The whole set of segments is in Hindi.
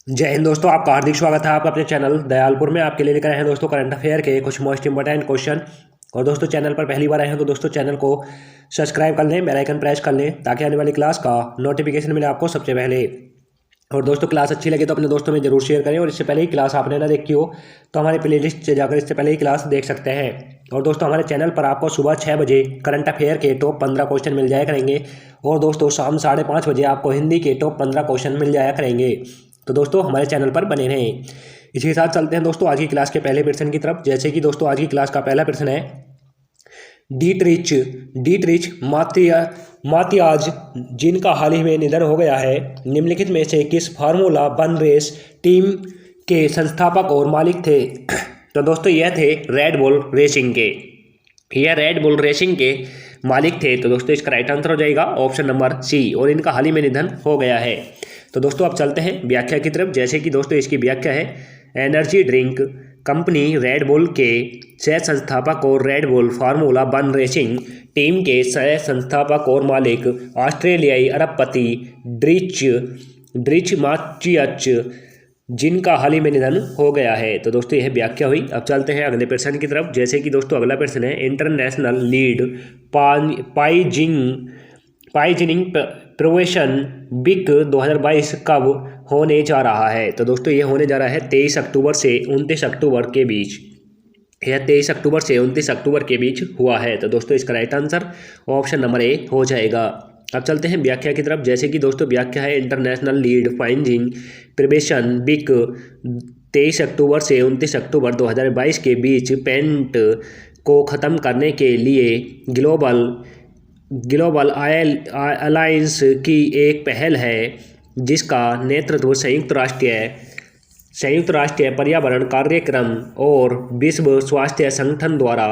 जय हिंद दोस्तों, आपका हार्दिक स्वागत है आपका अपने चैनल दयालपुर में। आपके लिए लेकर आए हैं दोस्तों करंट अफेयर के कुछ मोस्ट इंपॉर्टेंट क्वेश्चन। और दोस्तों चैनल पर पहली बार आए हैं तो दोस्तों चैनल को सब्सक्राइब कर लें, बेल आइकन प्रेस कर लें ताकि आने वाली क्लास का नोटिफिकेशन मिले आपको सबसे पहले। और दोस्तों क्लास अच्छी लगे तो अपने दोस्तों में जरूर शेयर करें। और इससे पहले ही क्लास आपने ना देखी हो तो हमारे प्लेलिस्ट से जाकर इससे पहले ही क्लास देख सकते हैं। और दोस्तों हमारे चैनल पर आपको सुबह 6 बजे करंट अफेयर के टॉप 15 क्वेश्चन मिल जाया करेंगे। और दोस्तों शाम 5:30 बजे आपको हिंदी के टॉप 15 क्वेश्चन मिल जाया करेंगे। तो दोस्तों हमारे चैनल पर बने रहें। इसी के साथ चलते हैं दोस्तों आज की क्लास के पहले प्रश्न की तरफ। जैसे कि दोस्तों आज की क्लास का पहला प्रश्न है, डीट्रिच मातियाज जिनका हाल ही में निधन हो गया है, निम्नलिखित में से किस फार्मूला वन रेस टीम के संस्थापक और मालिक थे? तो दोस्तों यह थे रेड बुल रेसिंग के, यह रेड बुल रेसिंग के मालिक थे। तो दोस्तों इसका राइट आंसर हो जाएगा ऑप्शन नंबर सी, और इनका हाल ही में निधन हो गया है। तो दोस्तों अब चलते हैं व्याख्या की तरफ। जैसे कि दोस्तों इसकी व्याख्या है, energy drink company red bull के सह संस्थापक और red bull formula one racing team के सह संस्थापक और मालिक ऑस्ट्रेलियाई अरबपति ड्रिच माचियच जिनका हाल ही में निधन हो गया है। तो दोस्तों यह व्याख्या हुई। अब चलते हैं अगले प्रश्न की तरफ। जैसे कि दोस्तों अगला प्रश्न है, इंटरनेशनल लीड पाइजिनिंग प्रोवेशन बिक 2022 कब होने जा रहा है? तो दोस्तों ये होने जा रहा है 23 अक्टूबर से 29 अक्टूबर के बीच। यह 23 अक्टूबर से 29 अक्टूबर के बीच हुआ है। तो दोस्तों इसका right answer option number A हो जाएगा। अब चलते हैं व्याख्या की तरफ। जैसे कि दोस्तों व्याख्या है, इंटरनेशनल लीड फाइजिंग प्रिवेशन बिक 23 अक्टूबर से 29 अक्टूबर 2022 के बीच पेंट को ख़त्म करने के लिए ग्लोबल अलायंस की एक पहल है जिसका नेतृत्व संयुक्त राष्ट्रीय पर्यावरण कार्यक्रम और विश्व स्वास्थ्य संगठन द्वारा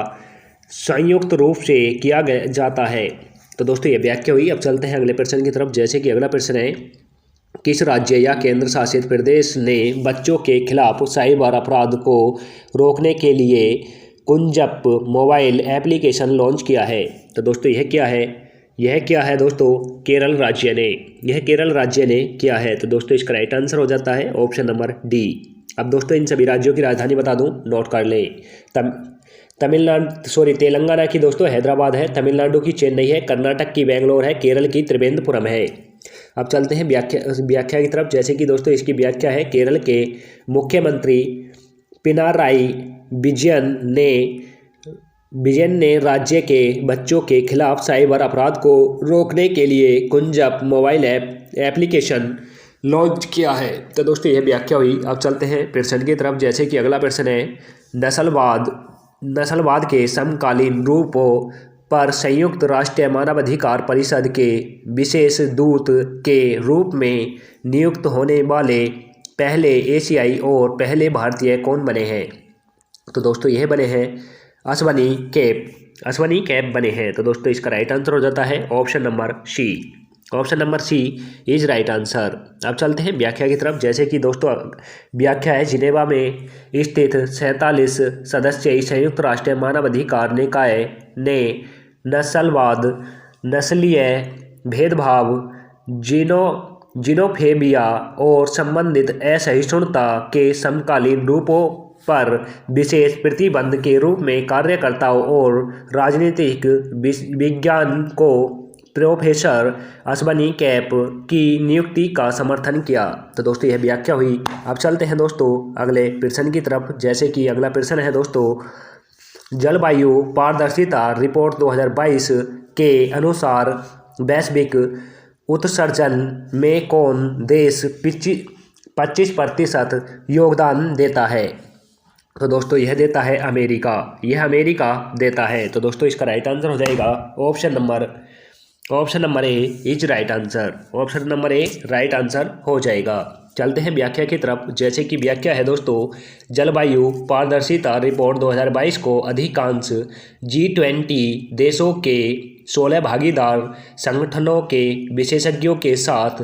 संयुक्त रूप से किया जाता है। तो दोस्तों ये व्याख्या हुई। अब चलते हैं अगले प्रश्न की तरफ। जैसे कि अगला प्रश्न है, किस राज्य या केंद्र शासित प्रदेश ने बच्चों के खिलाफ साइबर अपराध को रोकने के लिए कुंजप मोबाइल एप्लीकेशन लॉन्च किया है? तो दोस्तों यह क्या है दोस्तों? केरल राज्य ने, यह केरल राज्य ने किया है। तो दोस्तों इसका राइट आंसर हो जाता है ऑप्शन नंबर डी। अब दोस्तों इन सभी राज्यों की राजधानी बता दूं, नोट कर लें। तेलंगाना की दोस्तों हैदराबाद है, तमिलनाडु की चेन्नई है, कर्नाटक की बेंगलोर है, केरल की त्रिवेंद्रपुरम है। अब चलते हैं व्याख्या की तरफ। जैसे कि दोस्तों इसकी व्याख्या है, केरल के मुख्यमंत्री पिनाराई विजयन ने राज्य के बच्चों के खिलाफ साइबर अपराध को रोकने के लिए कुंजप मोबाइल एप्लीकेशन लॉन्च किया है। तो दोस्तों यह व्याख्या हुई। अब चलते हैं प्रश्न की तरफ। जैसे कि अगला प्रश्न है, नस्लवाद के समकालीन रूपों पर संयुक्त राष्ट्र मानवाधिकार परिषद के विशेष दूत के रूप में नियुक्त होने वाले पहले एशियाई और पहले भारतीय कौन बने हैं? तो दोस्तों यह बने हैं अश्वनी कैप बने हैं। तो दोस्तों इसका राइट आंसर हो जाता है option number C. Option number C is right answer. अब चलते हैं व्याख्या की तरफ। जैसे कि दोस्तों व्याख्या है, जिनेवा में स्थित 47 सदस्यीय संयुक्त राष्ट्र मानवाधिकार निकाय ने नस्लवाद, नस्लीय भेदभाव, जिनोफोबिया और संबंधित असहिष्णुता के समकालीन रूपों पर विशेष प्रतिबंध के रूप में कार्यकर्ताओं और राजनीतिक विज्ञान को प्रोफेसर अश्वनी कैप की नियुक्ति का समर्थन किया। तो दोस्तों यह व्याख्या हुई। अब चलते हैं दोस्तों अगले प्रश्न की तरफ। जैसे कि अगला प्रश्न है दोस्तों, जलवायु पारदर्शिता रिपोर्ट 2022 के अनुसार वैश्विक उत्सर्जन में कौन देश 25% योगदान देता है? तो दोस्तों यह देता है अमेरिका, यह अमेरिका देता है। तो दोस्तों इसका राइट आंसर हो जाएगा option number A is right answer. Option number A right answer हो जाएगा। चलते हैं व्याख्या की तरफ। जैसे कि व्याख्या है दोस्तों, जलवायु पारदर्शिता रिपोर्ट 2022 को अधिकांश G20 देशों के 16 भागीदार संगठनों के विशेषज्ञों के साथ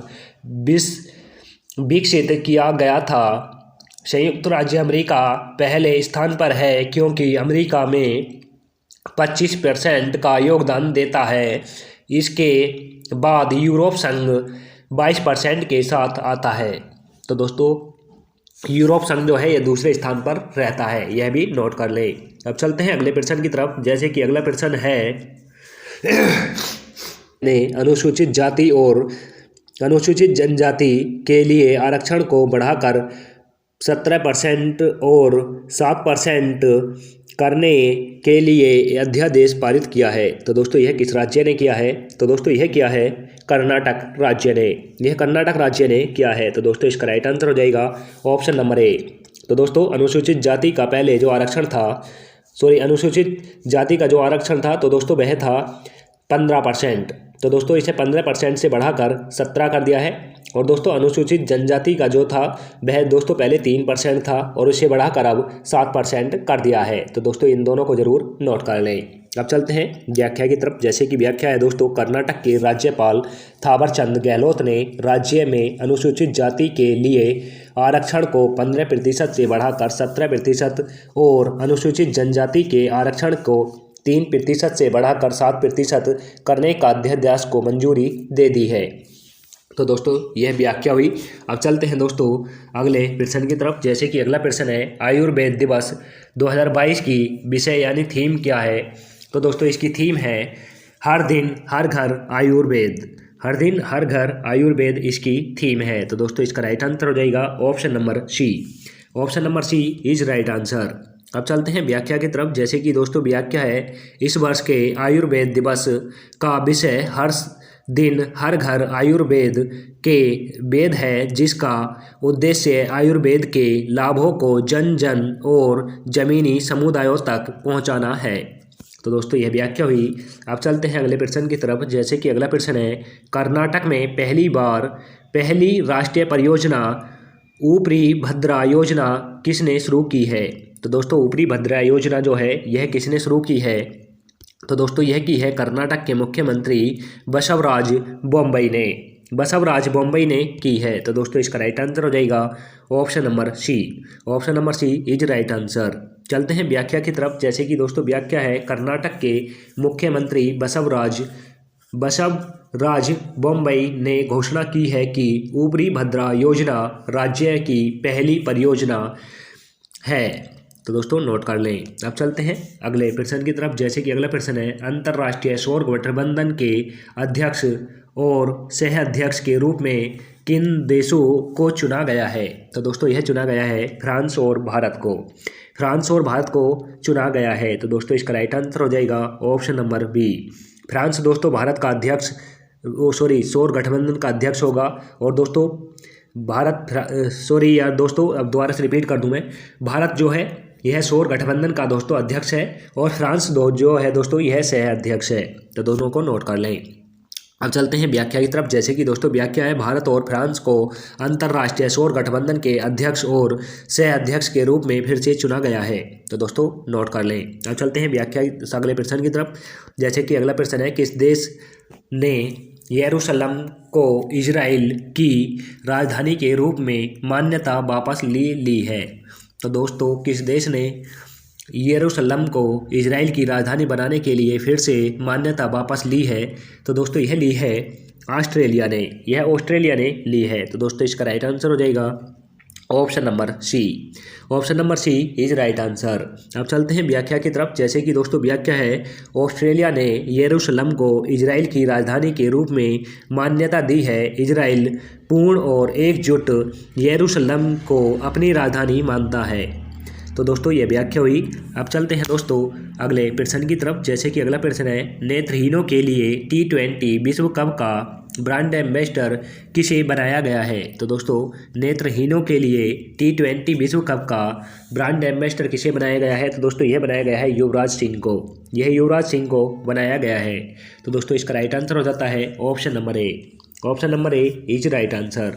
विकसित किया गया था। संयुक्त राज्य अमेरिका पहले स्थान पर है क्योंकि अमेरिका में 25% का योगदान देता है। इसके बाद यूरोप संघ 22% के साथ आता है। तो दोस्तों यूरोप संघ जो है ये दूसरे स्थान पर रहता है, यह भी नोट कर लें। अब चलते हैं अगले प्रश्न की तरफ, जैसे कि अगला प्रश्न है ने अनुसूचित जाति और अनुसूचित जनजाति के लिए आरक्षण को बढ़ाकर 17% और 7% करने के लिए अध्यादेश पारित किया है। तो दोस्तों यह किस राज्य ने किया है? तो दोस्तों यह किया है कर्नाटक राज्य ने, यह कर्नाटक राज्य ने किया है। तो दोस्तों इसका राइट आंसर हो जाएगा ऑप्शन नंबर ए। तो दोस्तों अनुसूचित जाति का पहले जो आरक्षण था, अनुसूचित जाति का जो आरक्षण था तो दोस्तों वह था 15%। तो दोस्तों इसे 15% से बढ़ाकर 17 कर दिया है। और दोस्तों अनुसूचित जनजाति का जो था वह दोस्तों पहले 3% था और उसे बढ़ाकर अब 7% कर दिया है। तो दोस्तों इन दोनों को जरूर नोट कर लें। अब चलते हैं व्याख्या की तरफ, जैसे कि व्याख्या है दोस्तों, कर्नाटक के राज्यपाल थावरचंद गहलोत ने राज्य में अनुसूचित जाति के लिए आरक्षण को 15% से बढ़ाकर 17% और अनुसूचित जनजाति के आरक्षण को 3% से बढ़ाकर 7% करने का अध्यादेश को मंजूरी दे दी है। तो दोस्तों यह व्याख्या हुई। अब चलते हैं दोस्तों अगले प्रश्न की तरफ, जैसे कि अगला प्रश्न है आयुर्वेद दिवस 2022 की विषय यानी थीम क्या है? तो दोस्तों इसकी थीम है हर दिन हर घर आयुर्वेद। हर दिन हर घर आयुर्वेद इसकी थीम है। तो दोस्तों इसका राइट आंसर हो जाएगा option number C. Option number C is right answer. अब चलते हैं व्याख्या की तरफ, जैसे कि दोस्तों व्याख्या है इस वर्ष के आयुर्वेद दिवस का विषय हर दिन हर घर आयुर्वेद के वेद है, जिसका उद्देश्य आयुर्वेद के लाभों को जन जन और जमीनी समुदायों तक पहुंचाना है। तो दोस्तों यह व्याख्या हुई। अब चलते हैं अगले प्रश्न की तरफ, जैसे कि अगला प्रश्न है कर्नाटक में पहली बार पहली राष्ट्रीय परियोजना ऊपरी भद्रा योजना किसने शुरू की है? तो दोस्तों ऊपरी भद्रा योजना जो है यह किसने शुरू की है? तो दोस्तों यह की है कर्नाटक के मुख्यमंत्री बसवराज बोम्मई ने। बसवराज बोम्मई ने की है। तो दोस्तों इसका राइट आंसर हो जाएगा option number C. Option number C is right answer. चलते हैं व्याख्या की तरफ, जैसे कि दोस्तों व्याख्या है कर्नाटक के मुख्यमंत्री बसवराज बोम्मई ने घोषणा की है कि ऊपरी भद्रा योजना राज्य की पहली परियोजना है। तो दोस्तों नोट कर लें। अब चलते हैं अगले प्रश्न की तरफ, जैसे कि अगला प्रश्न है अंतर्राष्ट्रीय सौर गठबंधन के अध्यक्ष और सह अध्यक्ष के रूप में किन देशों को चुना गया है? तो दोस्तों यह चुना गया है फ्रांस और भारत को। फ्रांस और भारत को चुना गया है। तो दोस्तों इसका राइट आंसर हो जाएगा ऑप्शन नंबर बी। फ्रांस दोस्तों भारत का अध्यक्ष सौर गठबंधन का अध्यक्ष होगा। और दोस्तों दोस्तों अब दोबारा से रिपीट कर दूं मैं, भारत जो है यह सौर गठबंधन का दोस्तों अध्यक्ष है और फ्रांस जो है दोस्तों यह सह अध्यक्ष है। तो दोनों को नोट कर लें। अब चलते हैं व्याख्या की तरफ, जैसे कि दोस्तों व्याख्या है भारत और फ्रांस को अंतर्राष्ट्रीय सौर गठबंधन के अध्यक्ष और सह अध्यक्ष के रूप में फिर से चुना गया है। तो दोस्तों नोट कर लें। अब चलते हैं व्याख्या अगले प्रश्न की तरफ, जैसे कि अगला प्रश्न है किस देश ने यरूशलेम को इजराइल की राजधानी के रूप में मान्यता वापस ली है? तो दोस्तों किस देश ने यरूशलेम को इजराइल की राजधानी बनाने के लिए फिर से मान्यता वापस ली है? तो दोस्तों यह ली है ऑस्ट्रेलिया ने। यह ऑस्ट्रेलिया ने ली है। तो दोस्तों इसका राइट आंसर हो जाएगा option number C. Option number C is right answer. अब चलते हैं व्याख्या की तरफ, जैसे कि दोस्तों व्याख्या है ऑस्ट्रेलिया ने यरूशलेम को इजराइल की राजधानी के रूप में मान्यता दी है। इजराइल पूर्ण और एकजुट यरूशलेम को अपनी राजधानी मानता है। तो दोस्तों ये व्याख्या हुई। अब चलते हैं दोस्तों अगले प्रश्न की तरफ, जैसे कि अगला प्रश्न है नेत्रहीनों के लिए T20 विश्व कप का ब्रांड एम्बेसडर किसे बनाया गया है? तो दोस्तों नेत्रहीनों के लिए T20 विश्व कप का ब्रांड एम्बेसडर किसे बनाया गया है? तो दोस्तों यह बनाया गया है युवराज सिंह को। यह युवराज सिंह को बनाया गया है। तो दोस्तों इसका राइट आंसर हो जाता है option number A. Option number A is right answer.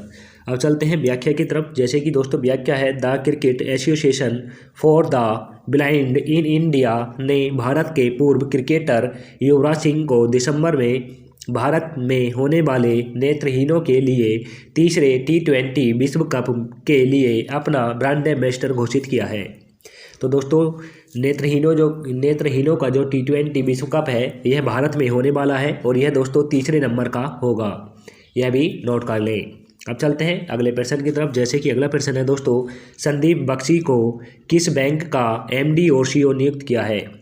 अब चलते हैं व्याख्या की तरफ, जैसे कि दोस्तों व्याख्या है the cricket association for the blind in India ने भारत के पूर्व क्रिकेटर युवराज सिंह को दिसंबर में भारत में होने वाले नेत्रहीनों के लिए तीसरे T20 विश्व कप के लिए अपना ब्रांड एम्बेसडर घोषित किया है। तो दोस्तों नेत्रहीनों का जो T20 विश्व कप है यह भारत में होने वाला है और यह दोस्तों तीसरे नंबर का होगा। यह भी नोट कर लें। अब चलते हैं अगले प्रश्न की तरफ। जैसे कि अगला प्रश्न है दोस्तों, संदीप बख्शी को किस बैंक का एमडी और सीईओ नियुक्त किया है?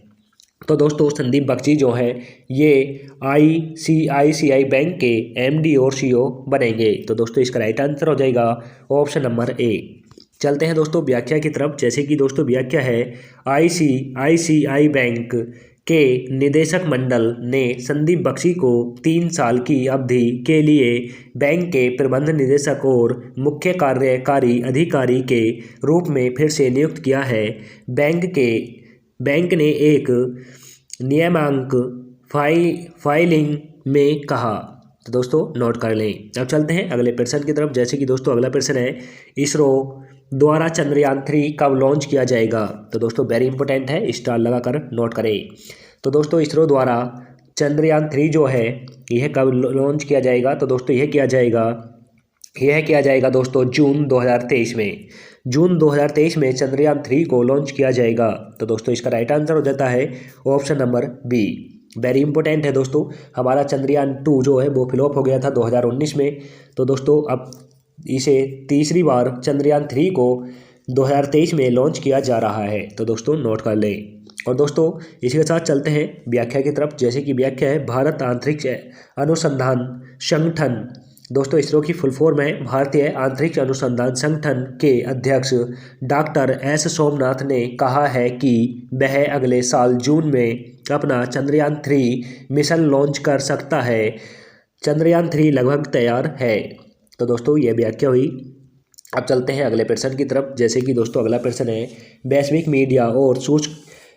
तो दोस्तों संदीप बख्शी जो है ये आईसीआईसीआई बैंक के एमडी और सीईओ बनेंगे। तो दोस्तों इसका राइट आंसर हो जाएगा ऑप्शन नंबर ए। चलते हैं दोस्तों व्याख्या की तरफ। जैसे कि दोस्तों व्याख्या है, आईसीआईसीआई बैंक के निदेशक मंडल ने संदीप बख्शी को 3 साल की अवधि के लिए बैंक के प्रबंध निदेशक और मुख्य कार्यकारी अधिकारी के रूप में फिर से नियुक्त किया है। बैंक ने एक नियामक फाइलिंग में कहा। तो दोस्तों नोट कर लें। अब चलते हैं अगले प्रश्न की तरफ। जैसे कि दोस्तों अगला प्रश्न है, इसरो द्वारा चंद्रयान 3 कब लॉन्च किया जाएगा? तो दोस्तों वेरी इंपॉर्टेंट है, स्टार लगाकर नोट करें। तो दोस्तों इसरो द्वारा चंद्रयान 3 जो है यह कब लॉन्च किया जाएगा? तो दोस्तों यह किया जाएगा दोस्तों जून 2023 में। जून 2023 में चंद्रयान 3 को लॉन्च किया जाएगा। तो दोस्तों इसका राइट आंसर हो जाता है option number B. Very important है दोस्तों, हमारा चंद्रयान 2 जो है वो फ्लॉप हो गया था 2019 में। तो दोस्तों अब इसे तीसरी बार चंद्रयान 3 को 2023 में लॉन्च किया जा रहा है। तो दोस्तों नोट कर लें। और दोस्तों इसी के साथ चलते हैं व्याख्या की तरफ। जैसे कि व्याख्या है, भारत अंतरिक्ष अनुसंधान संगठन, दोस्तों इसरो की फुल फॉर्म है भारतीय अंतरिक्ष अनुसंधान संगठन के अध्यक्ष डॉक्टर एस सोमनाथ ने कहा है कि वह अगले साल जून में अपना चंद्रयान 3 मिशन लॉन्च कर सकता है। चंद्रयान 3 लगभग तैयार है। तो दोस्तों ये व्याख्या हुई। अब चलते हैं अगले प्रश्न की तरफ। जैसे कि दोस्तों अगला प्रश्न है, वैश्विक मीडिया और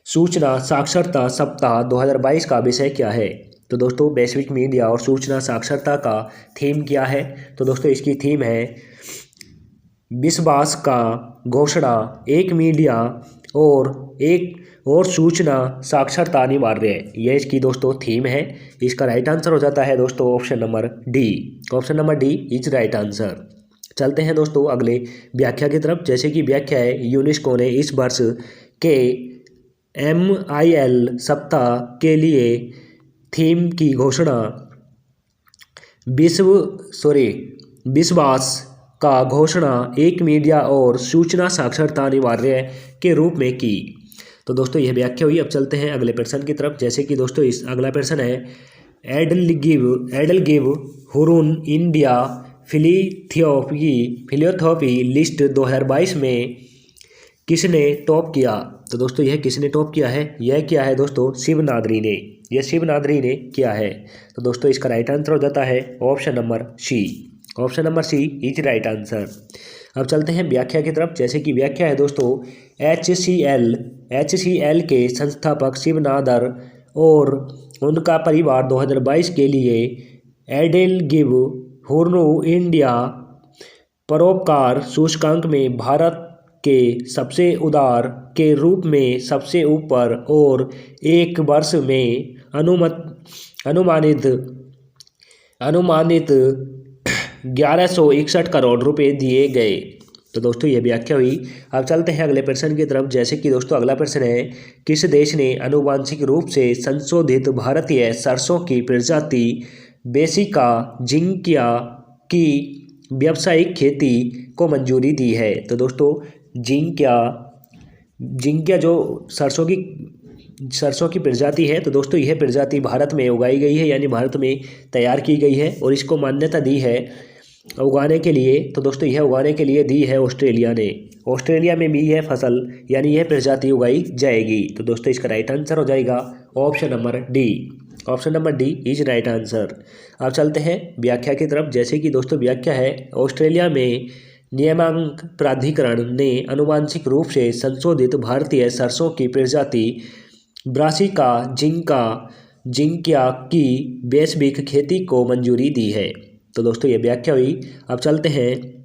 सूचना साक्षरता सप्ताह 2022 का विषय क्या है? तो दोस्तों वैश्विक मीडिया और सूचना साक्षरता का थीम क्या है? तो दोस्तों इसकी थीम है विश्वास का घोषणा, एक मीडिया और सूचना साक्षरता अनिवार्य है। यह इसकी दोस्तों थीम है। इसका राइट आंसर हो जाता है दोस्तों option number D. Option number D is right answer. चलते हैं दोस्तों अगले व्याख्या की तरफ। जैसे कि व्याख्या है, यूनेस्को ने इस वर्ष के MIL सप्ताह के लिए थीम की घोषणा विश्वास का घोषणा, एक मीडिया और सूचना साक्षरता अनिवार्य के रूप में की। तो दोस्तों यह व्याख्या हुई। अब चलते हैं अगले प्रश्न की तरफ। जैसे कि दोस्तों इस अगला प्रश्न है, एडलगिव हुरून इंडिया फिलियोथॉपी लिस्ट 2022 में किसने टॉप किया? तो दोस्तों यह किसने टॉप किया है? यह किया है दोस्तों शिवनाद्री ने। यह शिवनाद्री ने किया है। तो दोस्तों इसका राइट आंसर हो जाता है option number C. Option number C is right answer. अब चलते हैं व्याख्या की तरफ। जैसे कि व्याख्या है दोस्तों, HCL के संस्थापक शिवनादर और उनका परिवार 2022 के लिए एडेलगिव हुर्न इंडिया परोपकार सूचकांक में भारत के सबसे उदार के रूप में सबसे ऊपर और एक वर्ष में अनुमानित 1161 करोड़ रुपए दिए गए। तो दोस्तों ये व्याख्या हुई। अब चलते हैं अगले प्रश्न की तरफ। जैसे कि दोस्तों अगला प्रश्न है, किस देश ने आनुवांशिक रूप से संशोधित भारतीय सरसों की प्रजाति बेसिका जिंकिया की व्यावसायिक खेती को मंजूरी दी है? तो दोस्तों जिंकिया जो सरसों की प्रजाति है, तो दोस्तों यह प्रजाति भारत में उगाई गई है, यानी भारत में तैयार की गई है और इसको मान्यता दी है उगाने के लिए। तो दोस्तों यह उगाने के लिए दी है ऑस्ट्रेलिया ने। ऑस्ट्रेलिया में भी यह फसल यानी यह प्रजाति उगाई जाएगी। तो दोस्तों इसका राइट आंसर हो जाएगा option number D. Option number D is right answer. अब चलते हैं व्याख्या की तरफ। जैसे कि दोस्तों व्याख्या है, ऑस्ट्रेलिया में नियामक प्राधिकरण ने आनुवांशिक रूप से संशोधित भारतीय सरसों की प्रजाति ब्रासिका जिंकिया की वैश्विक खेती को मंजूरी दी है। तो दोस्तों ये व्याख्या हुई। अब चलते हैं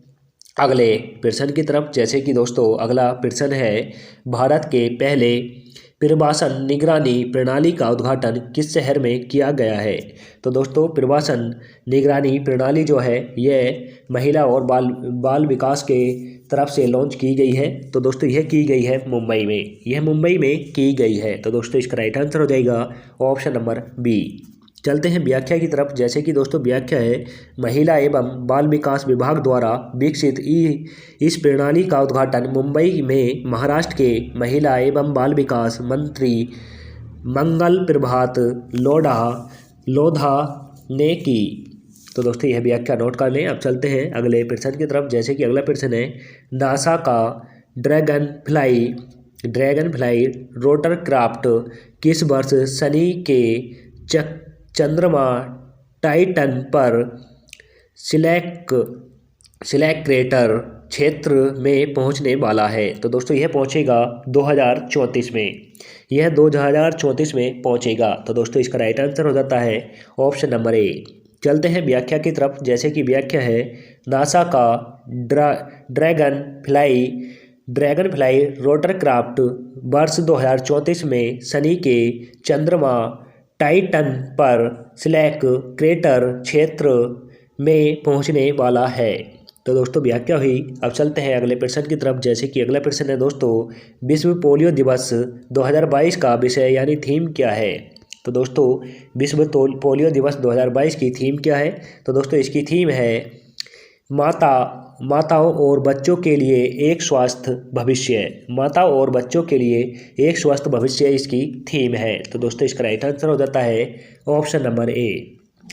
अगले प्रश्न की तरफ। जैसे कि दोस्तों अगला प्रश्न है, भारत के पहले प्रवासन निगरानी प्रणाली का उद्घाटन किस शहर में किया गया है? तो दोस्तों प्रवासन निगरानी प्रणाली जो है यह महिला और बाल विकास के तरफ से लॉन्च की गई है। तो दोस्तों यह की गई है मुंबई में। यह मुंबई में की गई है। तो दोस्तों इसका राइट आंसर हो जाएगा ऑप्शन नंबर बी। चलते हैं व्याख्या की तरफ। जैसे कि दोस्तों व्याख्या है, महिला एवं बाल विकास विभाग द्वारा विकसित इस प्रणाली का उद्घाटन मुंबई में महाराष्ट्र के महिला एवं बाल विकास मंत्री मंगल प्रभात लोधा ने की। तो दोस्तों यह व्याख्या नोट कर लें। अब चलते हैं अगले प्रश्न की तरफ। जैसे कि अगला प्रश्न है, नासा का ड्रैगन फ्लाई रोटरक्राफ्ट किस वर्ष शनि के चंद्रमा टाइटन पर सिलेक्ट्रेटर क्षेत्र में पहुंचने वाला है? तो दोस्तों यह पहुंचेगा 2034 में। यह 2034 में पहुंचेगा। तो दोस्तों इसका राइट आंसर हो जाता है ऑप्शन नंबर ए। चलते हैं व्याख्या की तरफ। जैसे कि व्याख्या है, नासा का ड्रैगन फ्लाई रोटरक्राफ्ट वर्ष 2034 में शनि के चंद्रमा टाइटन पर सिलेक्ट्रेटर क्षेत्र में पहुंचने वाला है। तो दोस्तों व्याख्या हुई। अब चलते हैं अगले प्रश्न की तरफ। जैसे कि अगला प्रश्न है दोस्तों, विश्व पोलियो दिवस 2022 का विषय यानी थीम क्या है? तो दोस्तों विश्व पोलियो दिवस 2022 की थीम क्या है? तो दोस्तों इसकी थीम है माताओं और बच्चों के लिए एक स्वस्थ भविष्य। माताओं और बच्चों के लिए एक स्वस्थ भविष्य इसकी थीम है। तो दोस्तों इसका राइट आंसर हो जाता है option number A.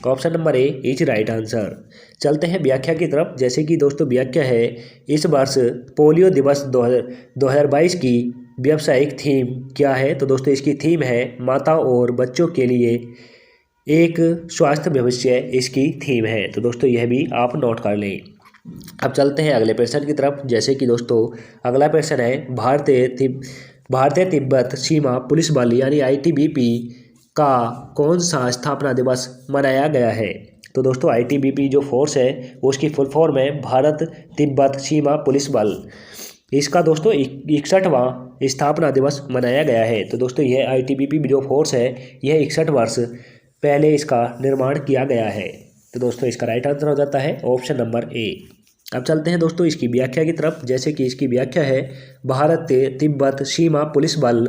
Option number A is right answer. चलते हैं व्याख्या की तरफ। जैसे कि दोस्तों व्याख्या है, इस वर्ष पोलियो दिवस 2022 की व्यावसायिक थीम क्या है? तो दोस्तों इसकी थीम है माताओं और बच्चों के लिए एक स्वास्थ्य भविष्य इसकी थीम है। तो दोस्तों यह भी आप नोट कर लें। अब चलते हैं अगले प्रश्न की तरफ। जैसे कि दोस्तों अगला प्रश्न है, भारतीय तिब्बत सीमा पुलिस बल यानी ITBP का कौन सा स्थापना दिवस मनाया गया है? तो दोस्तों ITBP जो फोर्स है उसकी फुल फॉर्म है भारत तिब्बत सीमा पुलिस बल। इसका दोस्तों 61वां स्थापना दिवस मनाया गया है। तो दोस्तों यह ITBP जो फोर्स है यह 61 वर्ष पहले इसका निर्माण किया गया है। तो दोस्तों इसका राइट आंसर हो जाता है ऑप्शन नंबर ए। अब चलते हैं दोस्तों इसकी व्याख्या की तरफ। जैसे कि इसकी व्याख्या है, भारत तिब्बत सीमा पुलिस बल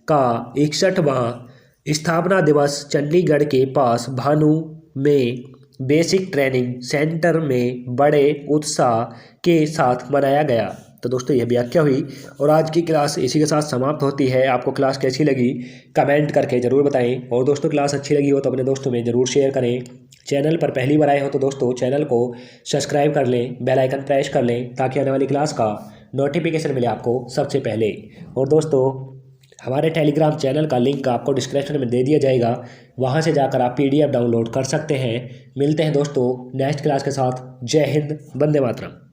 का 61वां स्थापना दिवस चंडीगढ़ के पास भानु में बेसिक ट्रेनिंग सेंटर में बड़े उत्साह के साथ मनाया गया। तो दोस्तों यह व्याख्या हुई और आज की क्लास इसी के साथ समाप्त होती है। आपको क्लास कैसी लगी कमेंट करके ज़रूर बताएं और दोस्तों क्लास अच्छी लगी हो तो अपने दोस्तों में ज़रूर शेयर करें। चैनल पर पहली बार आए हो तो दोस्तों चैनल को सब्सक्राइब कर लें, बेल आइकन प्रेस कर लें ताकि आने वाली क्लास का नोटिफिकेशन मिले आपको सबसे पहले। और दोस्तों हमारे टेलीग्राम चैनल का लिंक आपको डिस्क्रिप्शन में दे दिया जाएगा, वहां से जाकर आप PDF डाउनलोड कर सकते हैं। मिलते हैं दोस्तों नेक्स्ट क्लास के साथ। जय हिंद, वंदे मातरम।